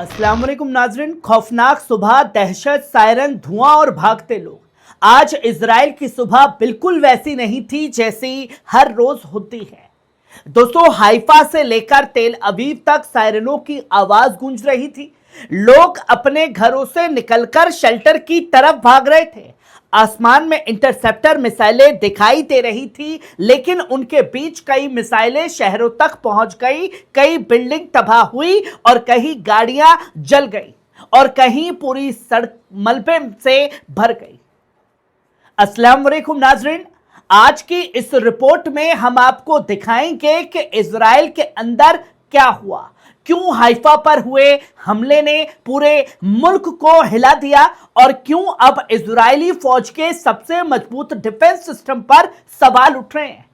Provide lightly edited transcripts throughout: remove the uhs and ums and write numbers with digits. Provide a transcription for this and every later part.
अस्सलाम वालेकुम नाजरीन। खौफनाक सुबह, दहशत, सायरन, धुआं और भागते लोग। आज इजराइल की सुबह बिल्कुल वैसी नहीं थी जैसी हर रोज होती है। दोस्तों, हाइफा से लेकर तेल अवीव तक सायरनों की आवाज गूंज रही थी। लोग अपने घरों से निकलकर शेल्टर की तरफ भाग रहे थे। आसमान में इंटरसेप्टर मिसाइलें दिखाई दे रही थी, लेकिन उनके बीच कई मिसाइलें शहरों तक पहुंच गई, कई बिल्डिंग तबाह हुई और कहीं गाड़ियां जल गई और कहीं पूरी सड़क मलबे से भर गई। अस्सलाम वालेकुम नाजरीन, आज की इस रिपोर्ट में हम आपको दिखाएंगे कि इजराइल के अंदर क्या हुआ, क्यों हाइफा पर हुए हमले ने पूरे मुल्क को हिला दिया और क्यों अब इजरायली फौज के सबसे मजबूत डिफेंस सिस्टम पर सवाल उठ रहे हैं।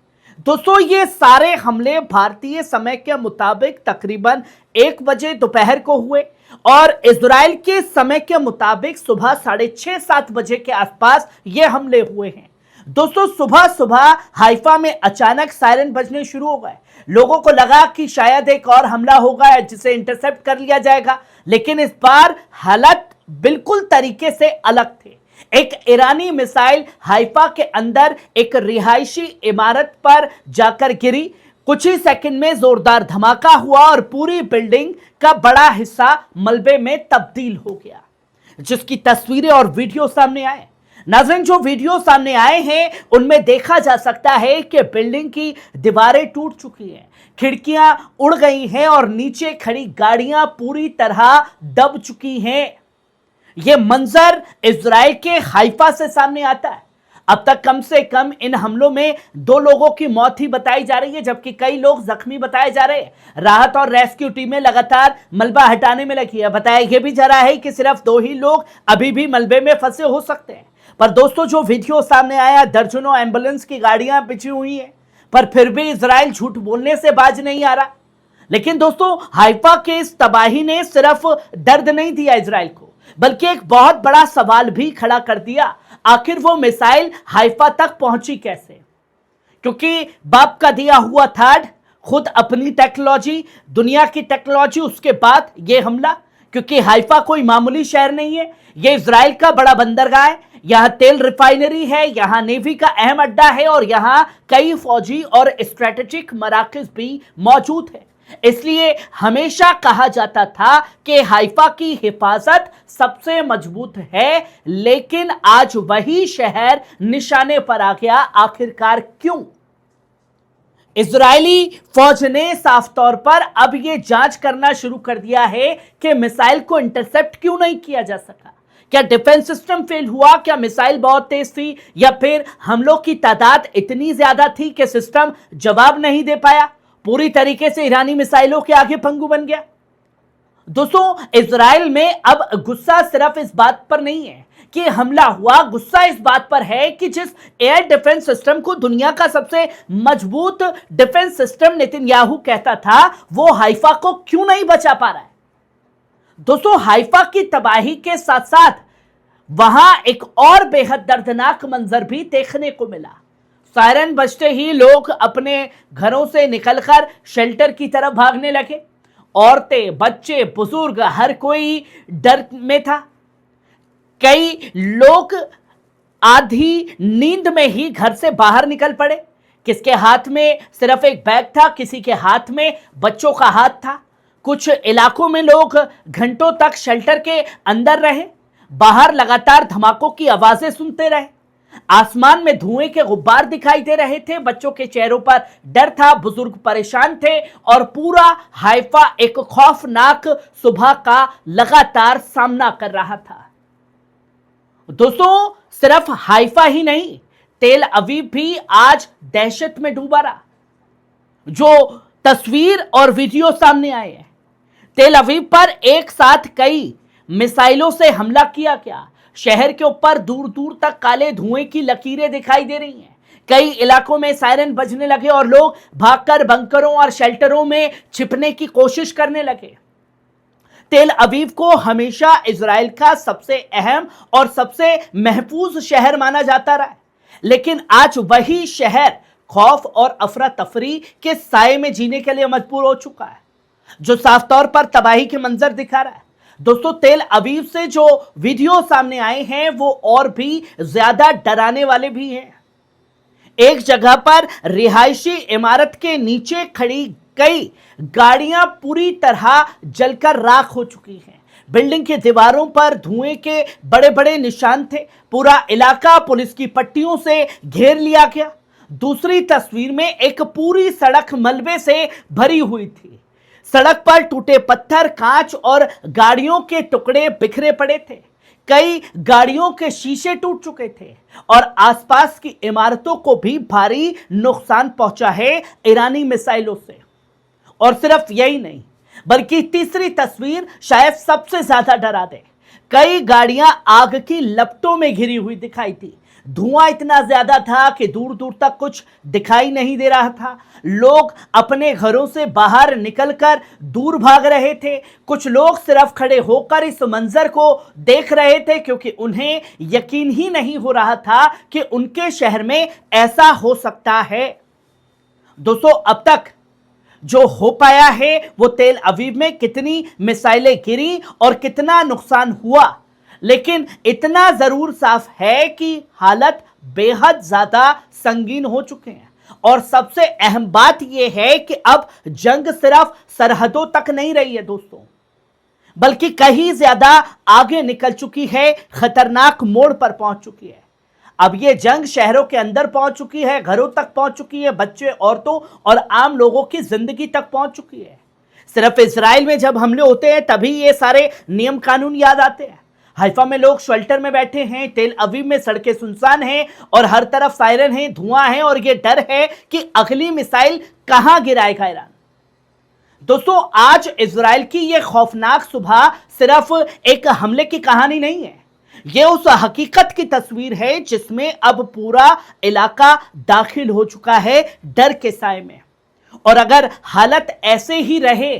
दोस्तों, ये सारे हमले भारतीय समय के मुताबिक तकरीबन 1 बजे दोपहर को हुए और इजराइल के समय के मुताबिक सुबह 6:30-7 बजे के आसपास ये हमले हुए हैं। दोस्तों, सुबह सुबह हाइफा में अचानक सायरन बजने शुरू हो गए। लोगों को लगा कि शायद एक और हमला होगा जिसे इंटरसेप्ट कर लिया जाएगा, लेकिन इस बार हालत बिल्कुल तरीके से अलग थे। एक ईरानी मिसाइल हाइफा के अंदर एक रिहायशी इमारत पर जाकर गिरी। कुछ ही सेकंड में जोरदार धमाका हुआ और पूरी बिल्डिंग का बड़ा हिस्सा मलबे में तब्दील हो गया, जिसकी तस्वीरें और वीडियो सामने आए। नाज़रीन, जो वीडियो सामने आए हैं उनमें देखा जा सकता है कि बिल्डिंग की दीवारें टूट चुकी हैं, खिड़कियां उड़ गई हैं और नीचे खड़ी गाड़ियां पूरी तरह दब चुकी हैं। यह मंजर इजराइल के हाइफा से सामने आता है। अब तक कम से कम इन हमलों में 2 लोगों की मौत ही बताई जा रही है, जबकि कई लोग जख्मी बताए जा रहे हैं। राहत और रेस्क्यू टीमें लगातार मलबा हटाने में लगी है। बताया यह भी जा रहा है कि सिर्फ 2 ही लोग अभी भी मलबे में फंसे हो सकते हैं। पर दोस्तों, जो वीडियो सामने आया, दर्जनों एम्बुलेंस की गाड़ियां बिछी हुई हैं, पर फिर भी इजराइल झूठ बोलने से बाज नहीं आ रहा। लेकिन दोस्तों, हाइफा के इस तबाही ने सिर्फ दर्द नहीं दिया इजराइल को, बल्कि एक बहुत बड़ा सवाल भी खड़ा कर दिया। आखिर वो मिसाइल हाइफा तक पहुंची कैसे? क्योंकि बाप का दिया हुआ थाड, खुद अपनी टेक्नोलॉजी, दुनिया की टेक्नोलॉजी, उसके बाद ये हमला। क्योंकि हाइफा कोई मामूली शहर नहीं है, ये इजराइल का बड़ा बंदरगाह है। यहां तेल रिफाइनरी है, यहां नेवी का अहम अड्डा है और यहां कई फौजी और स्ट्रेटेजिक मराकज भी मौजूद है। इसलिए हमेशा कहा जाता था कि हाइफा की हिफाजत सबसे मजबूत है, लेकिन आज वही शहर निशाने पर आ गया। आखिरकार क्यों? इजरायली फौज ने साफ तौर पर अब यह जांच करना शुरू कर दिया है कि मिसाइल को इंटरसेप्ट क्यों नहीं किया जा सका। क्या डिफेंस सिस्टम फेल हुआ? क्या मिसाइल बहुत तेज थी? या फिर हमलों की तादाद इतनी ज्यादा थी कि सिस्टम जवाब नहीं दे पाया, पूरी तरीके से ईरानी मिसाइलों के आगे पंगु बन गया? दोस्तों, इजराइल में अब गुस्सा सिर्फ इस बात पर नहीं है कि हमला हुआ, गुस्सा इस बात पर है कि जिस एयर डिफेंस सिस्टम को दुनिया का सबसे मजबूत डिफेंस सिस्टम नेतन्याहू कहता था, वो हाइफा को क्यों नहीं बचा पा रहा है। दोस्तों, हाइफा की तबाही के साथ साथ वहां एक और बेहद दर्दनाक मंजर भी देखने को मिला। सायरन बजते ही लोग अपने घरों से निकलकर शेल्टर की तरफ भागने लगे। औरतें, बच्चे, बुजुर्ग, हर कोई डर में था। कई लोग आधी नींद में ही घर से बाहर निकल पड़े। किसके हाथ में सिर्फ एक बैग था, किसी के हाथ में बच्चों का हाथ था। कुछ इलाकों में लोग घंटों तक शेल्टर के अंदर रहे, बाहर लगातार धमाकों की आवाजें सुनते रहे। आसमान में धुएं के गुब्बार दिखाई दे रहे थे, बच्चों के चेहरों पर डर था, बुजुर्ग परेशान थे और पूरा हाइफा एक खौफनाक सुबह का लगातार सामना कर रहा था। दोस्तों, सिर्फ हाइफा ही नहीं, तेल अवीव भी आज दहशत में डूबा रहा। जो तस्वीर और वीडियो सामने आए हैं, तेल अवीव पर एक साथ कई मिसाइलों से हमला किया गया। शहर के ऊपर दूर दूर तक काले धुएं की लकीरें दिखाई दे रही हैं। कई इलाकों में सायरन बजने लगे और लोग भागकर बंकरों और शेल्टरों में छिपने की कोशिश करने लगे। तेल अवीव को हमेशा इजराइल का सबसे अहम और सबसे महफूज शहर माना जाता रहा है, लेकिन आज वही शहर खौफ और अफरा तफरी के साए में जीने के लिए मजबूर हो चुका है, जो साफ तौर पर तबाही के मंजर दिखा रहा है। दोस्तों तेल अवीव से जो वीडियो सामने आए हैं वो और भी ज्यादा डराने वाले भी हैं। एक जगह पर रिहायशी इमारत के नीचे खड़ी कई गाड़ियां पूरी तरह जलकर राख हो चुकी हैं। बिल्डिंग की दीवारों पर धुएं के बड़े बड़े निशान थे। पूरा इलाका पुलिस की पट्टियों से घेर लिया गया। दूसरी तस्वीर में एक पूरी सड़क मलबे से भरी हुई थी। सड़क पर टूटे पत्थर, कांच और गाड़ियों के टुकड़े बिखरे पड़े थे। कई गाड़ियों के शीशे टूट चुके थे और आसपास की इमारतों को भी भारी नुकसान पहुंचा है ईरानी मिसाइलों से। और सिर्फ यही नहीं, बल्कि तीसरी तस्वीर शायद सबसे ज्यादा डरा दे। कई गाड़ियां आग की लपटों में घिरी हुई दिखाई थी। धुआं इतना ज्यादा था कि दूर दूर तक कुछ दिखाई नहीं दे रहा था। लोग अपने घरों से बाहर निकलकर दूर भाग रहे थे। कुछ लोग सिर्फ खड़े होकर इस मंजर को देख रहे थे, क्योंकि उन्हें यकीन ही नहीं हो रहा था कि उनके शहर में ऐसा हो सकता है। दोस्तों, अब तक जो हो पाया है वो तेल अवीव में कितनी मिसाइलें गिरी और कितना नुकसान हुआ, लेकिन इतना जरूर साफ है कि हालत बेहद ज्यादा संगीन हो चुके हैं। और सबसे अहम बात यह है कि अब जंग सिर्फ सरहदों तक नहीं रही है दोस्तों, बल्कि कहीं ज्यादा आगे निकल चुकी है, खतरनाक मोड़ पर पहुंच चुकी है। अब यह जंग शहरों के अंदर पहुंच चुकी है, घरों तक पहुंच चुकी है, बच्चे, औरतों और आम लोगों की जिंदगी तक पहुंच चुकी है। सिर्फ इजराइल में जब हमले होते हैं तभी ये सारे नियम कानून याद आते हैं। हाइफा में लोग शेल्टर में बैठे हैं, तेल अवीव में सड़कें सुनसान हैं और हर तरफ सायरन है, धुआं है और यह डर है कि अगली मिसाइल कहां गिराएगा ईरान। दोस्तों, आज इजराइल की यह खौफनाक सुबह सिर्फ एक हमले की कहानी नहीं है, यह उस हकीकत की तस्वीर है जिसमें अब पूरा इलाका दाखिल हो चुका है डर के साए में। और अगर हालत ऐसे ही रहे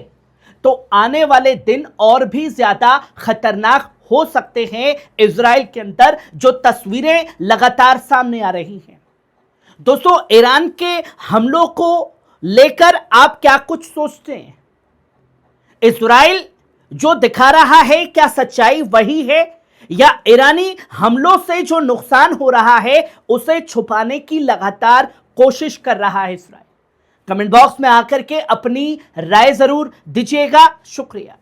तो आने वाले दिन और भी ज्यादा खतरनाक हो सकते हैं इजराइल के अंदर, जो तस्वीरें लगातार सामने आ रही हैं। दोस्तों, ईरान के हमलों को लेकर आप क्या कुछ सोचते हैं? इजराइल जो दिखा रहा है, क्या सच्चाई वही है, या ईरानी हमलों से जो नुकसान हो रहा है उसे छुपाने की लगातार कोशिश कर रहा है इजराइल? कमेंट बॉक्स में आकर के अपनी राय जरूर दीजिएगा। शुक्रिया।